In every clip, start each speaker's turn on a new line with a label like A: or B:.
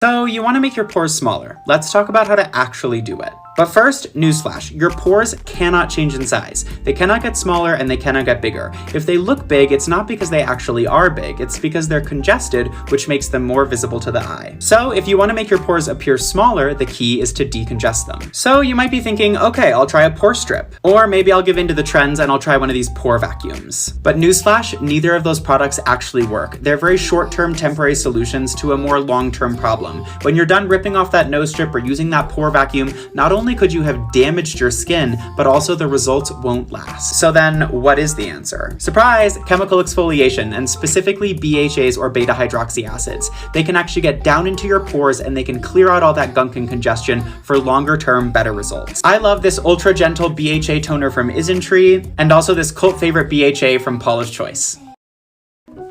A: So you want to make your pores smaller. Let's talk about how to actually do it. But first, newsflash, your pores cannot change in size. They cannot get smaller and they cannot get bigger. If they look big, it's not because they actually are big, it's because they're congested, which makes them more visible to the eye. So if you want to make your pores appear smaller, the key is to decongest them. So you might be thinking, okay, I'll try a pore strip. Or maybe I'll give in to the trends and I'll try one of these pore vacuums. But newsflash, neither of those products actually work. They're very short-term temporary solutions to a more long-term problem. When you're done ripping off that nose strip or using that pore vacuum, not only could you have damaged your skin, but also the results won't last. So then, what is the answer? Surprise! Chemical exfoliation, and specifically BHAs or beta hydroxy acids. They can actually get down into your pores and they can clear out all that gunk and congestion for longer term, better results. I love this ultra gentle BHA toner from Isntree, and also this cult favorite BHA from Paula's Choice.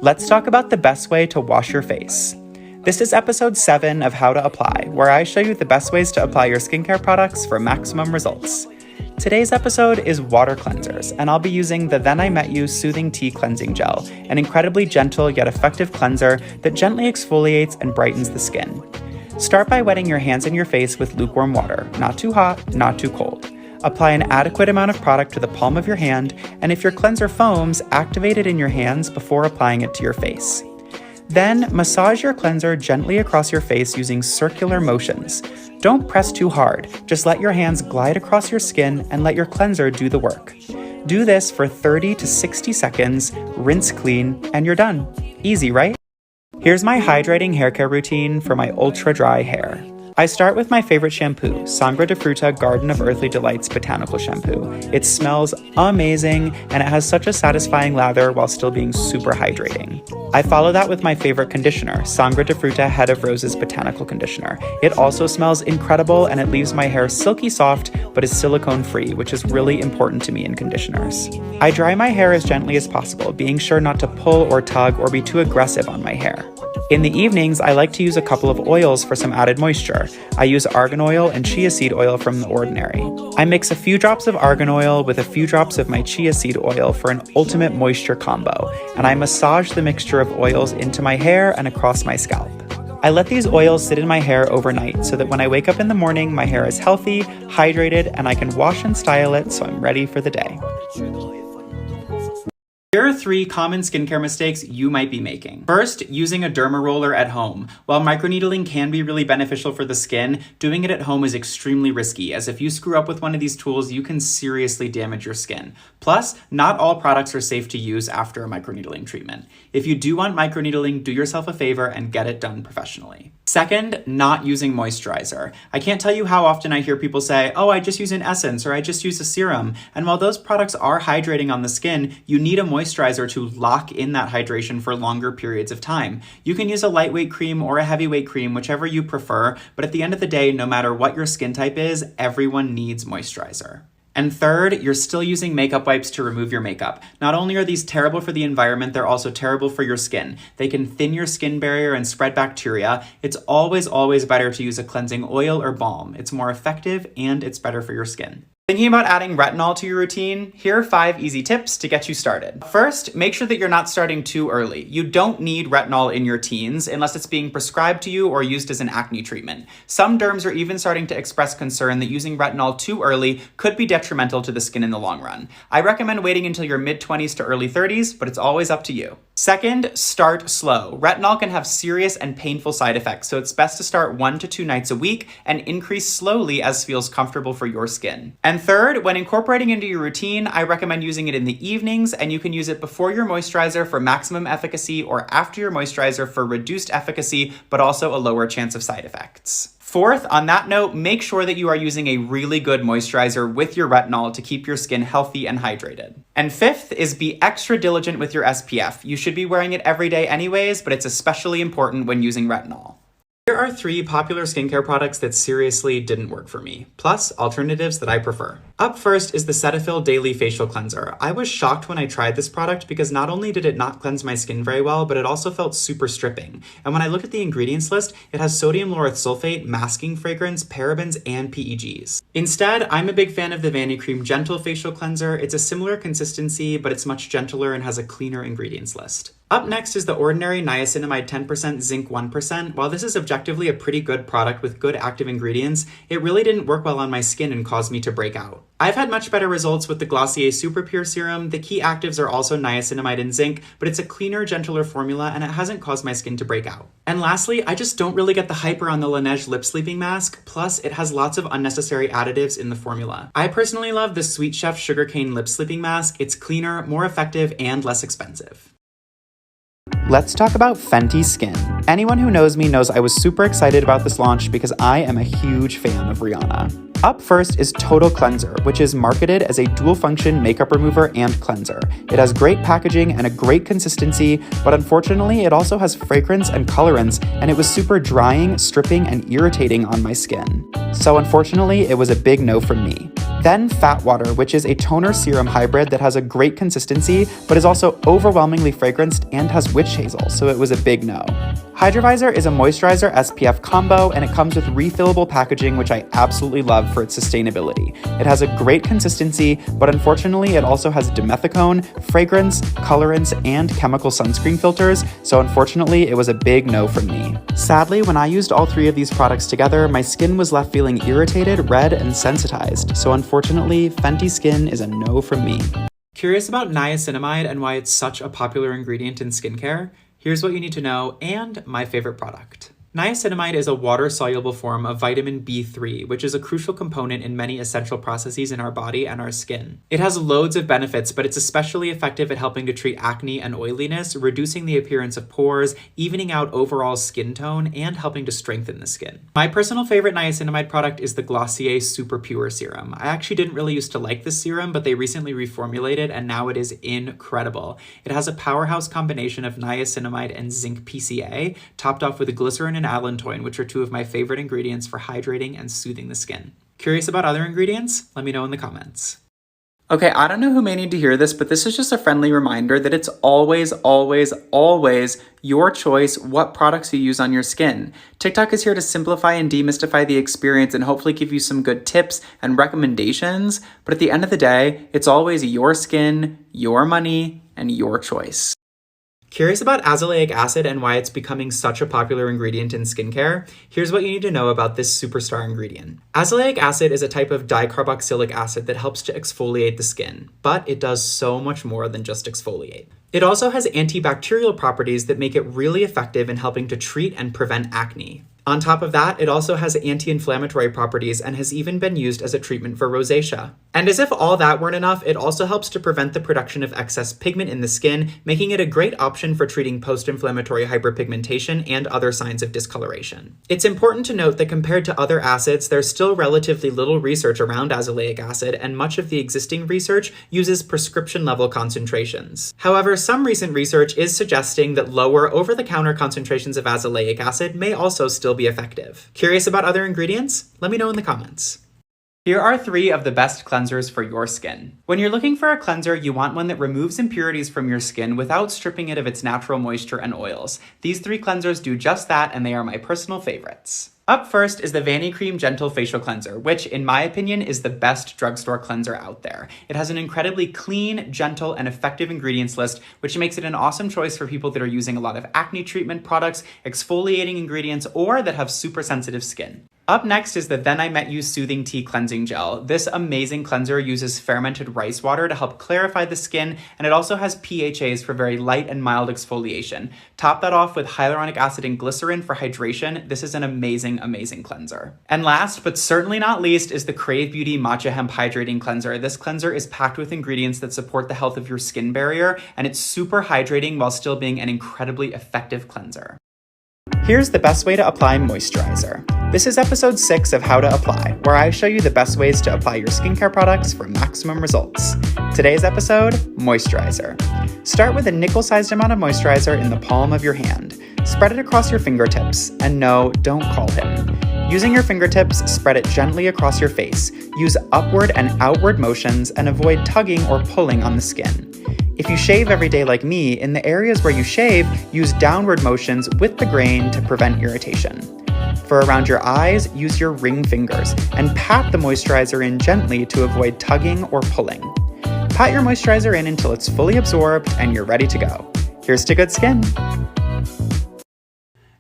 A: Let's talk about the best way to wash your face. This is episode 7 of How to Apply, where I show you the best ways to apply your skincare products for maximum results. Today's episode is water cleansers, and I'll be using the Then I Met You Soothing Tea Cleansing Gel, an incredibly gentle yet effective cleanser that gently exfoliates and brightens the skin. Start by wetting your hands and your face with lukewarm water, not too hot, not too cold. Apply an adequate amount of product to the palm of your hand, and if your cleanser foams, activate it in your hands before applying it to your face. Then, massage your cleanser gently across your face using circular motions. Don't press too hard, just let your hands glide across your skin and let your cleanser do the work. Do this for 30 to 60 seconds, rinse clean, and you're done. Easy, right? Here's my hydrating hair care routine for my ultra dry hair. I start with my favorite shampoo, Sangre de Fruta Garden of Earthly Delights Botanical Shampoo. It smells amazing, and it has such a satisfying lather while still being super hydrating. I follow that with my favorite conditioner, Sangre de Fruta Head of Roses Botanical Conditioner. It also smells incredible, and it leaves my hair silky soft, but is silicone-free, which is really important to me in conditioners. I dry my hair as gently as possible, being sure not to pull or tug or be too aggressive on my hair. In the evenings, I like to use a couple of oils for some added moisture. I use argan oil and chia seed oil from The Ordinary. I mix a few drops of argan oil with a few drops of my chia seed oil for an ultimate moisture combo, and I massage the mixture of oils into my hair and across my scalp. I let these oils sit in my hair overnight so that when I wake up in the morning, my hair is healthy, hydrated, and I can wash and style it so I'm ready for the day. Here are 3 common skincare mistakes you might be making. First, using a derma roller at home. While microneedling can be really beneficial for the skin, doing it at home is extremely risky, as if you screw up with one of these tools, you can seriously damage your skin. Plus, not all products are safe to use after a microneedling treatment. If you do want microneedling, do yourself a favor and get it done professionally. Second, not using moisturizer. I can't tell you how often I hear people say, oh, I just use an essence or I just use a serum. And while those products are hydrating on the skin, you need a moisturizer to lock in that hydration for longer periods of time. You can use a lightweight cream or a heavyweight cream, whichever you prefer, but at the end of the day, no matter what your skin type is, everyone needs moisturizer. And third, you're still using makeup wipes to remove your makeup. Not only are these terrible for the environment, they're also terrible for your skin. They can thin your skin barrier and spread bacteria. It's always better to use a cleansing oil or balm. It's more effective and it's better for your skin. Thinking about adding retinol to your routine? Here are 5 easy tips to get you started. First, make sure that you're not starting too early. You don't need retinol in your teens unless it's being prescribed to you or used as an acne treatment. Some derms are even starting to express concern that using retinol too early could be detrimental to the skin in the long run. I recommend waiting until your mid-20s to early 30s, but it's always up to you. Second, start slow. Retinol can have serious and painful side effects, so it's best to start 1 to 2 nights a week and increase slowly as feels comfortable for your skin. And third, when incorporating into your routine, I recommend using it in the evenings, and you can use it before your moisturizer for maximum efficacy or after your moisturizer for reduced efficacy, but also a lower chance of side effects. Fourth, on that note, make sure that you are using a really good moisturizer with your retinol to keep your skin healthy and hydrated. And fifth is be extra diligent with your SPF. You should be wearing it every day anyways, but it's especially important when using retinol. Here are 3 popular skincare products that seriously didn't work for me, plus alternatives that I prefer. Up first is the Cetaphil Daily Facial Cleanser. I was shocked when I tried this product because not only did it not cleanse my skin very well, but it also felt super stripping. And when I look at the ingredients list, it has sodium lauryl sulfate, masking fragrance, parabens, and PEGs. Instead, I'm a big fan of the VANICREAM Gentle Facial Cleanser. It's a similar consistency, but it's much gentler and has a cleaner ingredients list. Up next is the ordinary niacinamide 10% zinc 1%. While this is objectively a pretty good product with good active ingredients, it really didn't work well on my skin and caused me to break out. I've had much better results with the Glossier Super Pure Serum. The key actives are also niacinamide and zinc, but it's a cleaner, gentler formula and it hasn't caused my skin to break out. And lastly, I just don't really get the hype around the Laneige Lip Sleeping Mask, plus it has lots of unnecessary additives in the formula. I personally love the Sweet Chef SUGARCANE Lip Sleeping Mask. It's cleaner, more effective, and less expensive. Let's talk about Fenty Skin. Anyone who knows me knows I was super excited about this launch because I am a huge fan of Rihanna. Up first is Total Cleanser, which is marketed as a dual-function makeup remover and cleanser. It has great packaging and a great consistency, but unfortunately it also has fragrance and colorants, and it was super drying, stripping, and irritating on my skin. So unfortunately, it was a big no from me. Then Fat Water, which is a toner serum hybrid that has a great consistency, but is also overwhelmingly fragranced and has witch hazel, so it was a big no. Hydrovisor is a moisturizer SPF combo, and it comes with refillable packaging, which I absolutely love for its sustainability. It has a great consistency, but unfortunately it also has dimethicone, fragrance, colorants, and chemical sunscreen filters, so unfortunately it was a big no from me. Sadly, when I used all three of these products together, my skin was left feeling irritated, red, and sensitized, so unfortunately, Fenty Skin is a no from me. Curious about niacinamide and why it's such a popular ingredient in skincare? Here's what you need to know, and my favorite product. Niacinamide is a water-soluble form of vitamin B3, which is a crucial component in many essential processes in our body and our skin. It has loads of benefits, but it's especially effective at helping to treat acne and oiliness, reducing the appearance of pores, evening out overall skin tone, and helping to strengthen the skin. My personal favorite niacinamide product is the Glossier Super Pure Serum. I actually didn't really used to like this serum, but they recently reformulated, and now it is incredible. It has a powerhouse combination of niacinamide and zinc PCA, topped off with glycerin and allantoin, which are two of my favorite ingredients for hydrating and soothing the skin. Curious about other ingredients? Let me know in the comments. Okay, I don't know who may need to hear this, but this is just a friendly reminder that it's always, always, always your choice what products you use on your skin. TikTok is here to simplify and demystify the experience and hopefully give you some good tips and recommendations, but at the end of the day, it's always your skin, your money, and your choice. Curious about azelaic acid and why it's becoming such a popular ingredient in skincare? Here's what you need to know about this superstar ingredient. Azelaic acid is a type of dicarboxylic acid that helps to exfoliate the skin, but it does so much more than just exfoliate. It also has antibacterial properties that make it really effective in helping to treat and prevent acne. On top of that, it also has anti-inflammatory properties and has even been used as a treatment for rosacea. And as if all that weren't enough, it also helps to prevent the production of excess pigment in the skin, making it a great option for treating post-inflammatory hyperpigmentation and other signs of discoloration. It's important to note that compared to other acids, there's still relatively little research around azelaic acid, and much of the existing research uses prescription-level concentrations. However, some recent research is suggesting that lower over-the-counter concentrations of azelaic acid may also still be effective. Curious about other ingredients? Let me know in the comments. Here are 3 of the best cleansers for your skin. When you're looking for a cleanser, you want one that removes impurities from your skin without stripping it of its natural moisture and oils. These 3 cleansers do just that, and they are my personal favorites. Up first is the VANICREAM Gentle Facial Cleanser, which, in my opinion, is the best drugstore cleanser out there. It has an incredibly clean, gentle, and effective ingredients list, which makes it an awesome choice for people that are using a lot of acne treatment products, exfoliating ingredients, or that have super sensitive skin. Up next is the Then I Met You Soothing Tea Cleansing Gel. This amazing cleanser uses fermented rice water to help clarify the skin, and it also has PHAs for very light and mild exfoliation. Top that off with hyaluronic acid and glycerin for hydration. This is an amazing cleanser. And last, but certainly not least, is the Crave Beauty Matcha Hemp Hydrating Cleanser. This cleanser is packed with ingredients that support the health of your skin barrier, and it's super hydrating while still being an incredibly effective cleanser. Here's the best way to apply moisturizer. This is episode 6 of How to Apply, where I show you the best ways to apply your skincare products for maximum results. Today's episode, moisturizer. Start with a nickel-sized amount of moisturizer in the palm of your hand. Spread it across your fingertips, and no, don't call him. Using your fingertips, spread it gently across your face. Use upward and outward motions and avoid tugging or pulling on the skin. If you shave every day like me, in the areas where you shave, use downward motions with the grain to prevent irritation. For around your eyes, use your ring fingers and pat the moisturizer in gently to avoid tugging or pulling. Pat your moisturizer in until it's fully absorbed and you're ready to go. Here's to good skin!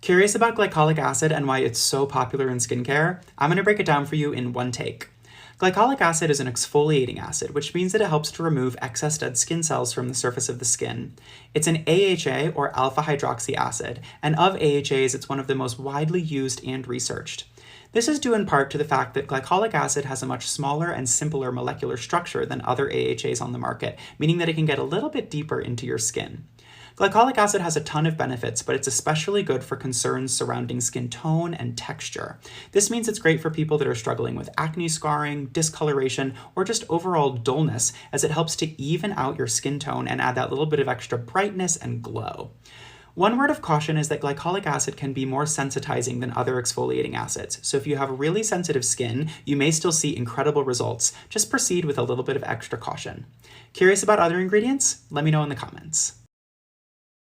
A: Curious about glycolic acid and why it's so popular in skincare? I'm going to break it down for you in one take. Glycolic acid is an exfoliating acid, which means that it helps to remove excess dead skin cells from the surface of the skin. It's an AHA, or alpha-hydroxy acid, and of AHAs, it's one of the most widely used and researched. This is due in part to the fact that glycolic acid has a much smaller and simpler molecular structure than other AHAs on the market, meaning that it can get a little bit deeper into your skin. Glycolic acid has a ton of benefits, but it's especially good for concerns surrounding skin tone and texture. This means it's great for people that are struggling with acne scarring, discoloration, or just overall dullness, as it helps to even out your skin tone and add that little bit of extra brightness and glow. One word of caution is that glycolic acid can be more sensitizing than other exfoliating acids, so if you have really sensitive skin, you may still see incredible results. Just proceed with a little bit of extra caution. Curious about other ingredients? Let me know in the comments.